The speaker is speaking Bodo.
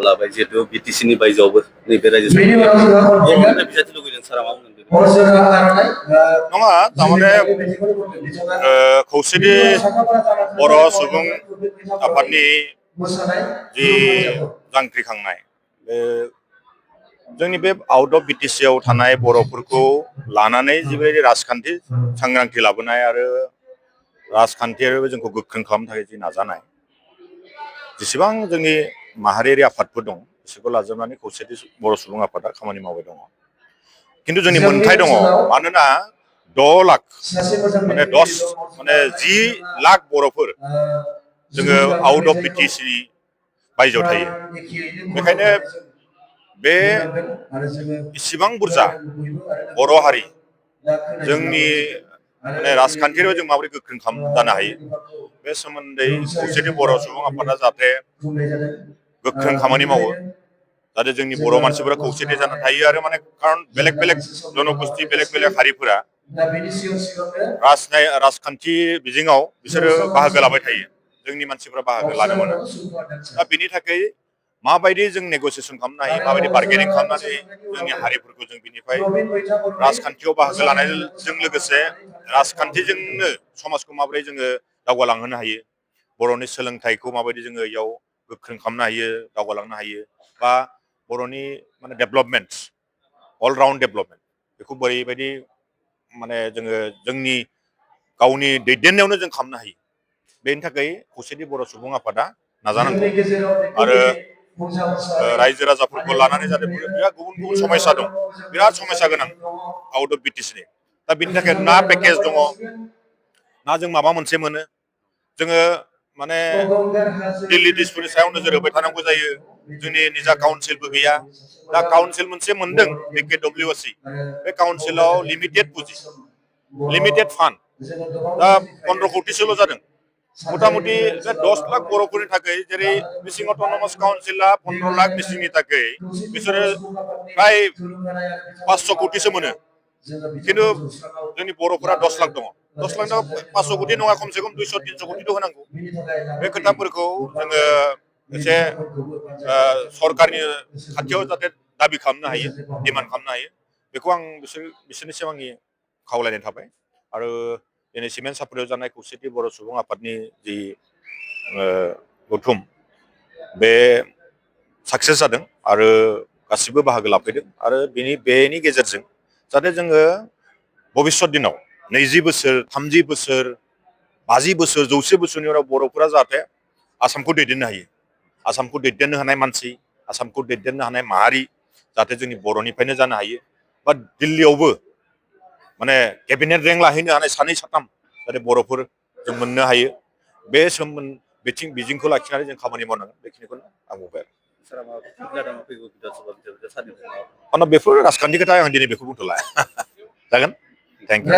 लाबाय जिहेतु बिटिसिनि बायजोआवबो नैबे रायजो बर'निफ्राय बिजाथि लुगैदों सारा मा बुंदों नङा थारमाने खौसेथि बर' सुबुं आफादनि जि जांख्रिखांनाय बे जोंनि बे आउट अफ बिटिसि आव थानाय बर'फोरखौ लानानै जिबायदि राजखान्थि सांग्रांथि लाबोनाय आरो राजखान्थियारिबो जोंखौ गोख्रों खालामनो थाखाय जि नाजानाय जेसेबां जोंनि माहारियारि आफादफोर दं बिसोरखौ लाजोबनानै खौसेथि बर' सुबुं आफादा खामानि मावबाय दङ खिन्थु जोंनि मोन्थाय दङ मानोना 10 लाख माने 10 लाख बर'फोर जोङो आउट अफ बिटिसि बायजोआव थायो बेखायनो बे इसिबां बुरजा बर' हारि जोंनि माने राजखान्थियाव जों माबोरै गोख्रों जानो हायो बे सोमोन्दै खौसेथि बर' सुबुं आफादा जाहाथे गोख्रों खामानि मावो जाहाथे जोंनि बर' मानसिफोरा खौसेथि जानानै थायो आरो माने खारन बेलेग बेलेग जनगोष्ठी बेलेग बेलेग हारिफोरा राजखान्थि बिजोङाव बिसोरो बाहागो लाबाय थायो जोंनि मानसिफोरा बाहागो लानो मोना दा बेनि थाखाय माबायदि जों नेगोसिएशन खालामनो हायो माबायदि बार्गेनिं खालामनानै जोंनि हारिफोरखौ जों बिनिफ्राय राजखान्थियाव बाहागो लानायजों लोगोसे राजखान्थिजोंनो समाजखौ माबोरै जोङो दावगालांहोनो हायो बर'नि सोलोंथाइखौ माबायदि जोङो इयाव गोख्रों खालामनो हायो दावगालांनो हायो बा बर'नि माने डेभेलपमेन्ट अल राउन्ड डेभेलपमेन्ट बेखौ बोरैबायदि माने जोङो जोंनि गावनि दैदेननायावनो जों खालामनो हायो बेनि थाखाय खौसेथि बर' सुबुं आफादा नाजानांगौ आरो रायजो राजाफोरखौ लानानै जाहाथे बिराद गुबुन गुबुन समस्या दं बिराद समस्या गोनां आउट अफ बिटिसिनि दा बिनि थाखाय ना पेकेज दङ ना जों माबा मोनसे मोनो जोङो माने दिल्ली दिसपुरनि सायाव नोजोर होबाय थानांगौ जायो जोंनि निजा काउन्सिलबो गैया दा काउन्सिल मोनसे मोनदों BKWSC बे काउन्सिलाव लिमिटेड पुँजी लिमिटेड फान्ड दा 15 कौटिसोल' जादों मथा मथि 10 लाख बर'फोरनि थाखाय जेरै मिसिं अट'नमास काउन्सिला 15 लाख मिसिंनि थाखाय बिसोरो फ्राय 500 कौटिसो मोनो खिन्थु जोंनि बर'फोरा 10 लाख दङ 10 लाख 500 कौटि नङा खमसे खम 200-300 कौटिथ' होनांगौ बे खोथाफोरखौ जोङो एसे सरकारनि खाथियाव जाहाथे दाबि खालामनो हायो डिमान्ड खालामनो हायो बेखौ आं बिसोरनिसिम आंनि खावलायनाय थाबाय आरो दिनै सिमेन्ट सापरियाव जानाय खौसेथि बर' सुबुं आफादनि जि गौथुम बे साक्सेस जादों आरो गासिबो बाहागो लाफैदों आरो बेनि गेजेरजों जाहाथे जोङो भबिष्यत दिनाव 20 बोसोर 30 बोसोर 50 बोसोर 100 बोसोरनि उनाव बर'फोरा जाहाथे आसामखौ दैदेननो हायो आसामखौ दैदेननो हानाय मानसि आसामखौ दैदेननो हानाय माहारि जाहाथे जोंनि बर'निफ्रायनो जानो हायो बा दिल्लीयावबो माने केबिनेट रेंक लाहैनो हानाय 2-3 जाहाथे बर'फोर जों मोननो हायो बे बिथिंखौ लाखिनानै जों खामानि मावनांगोन बेखिनिखौनो आं बुंबाय आरो बेफोर राजखान्थि खोथा आं दिनै बेखौ बुंथ'ला जागोन थेंक इउ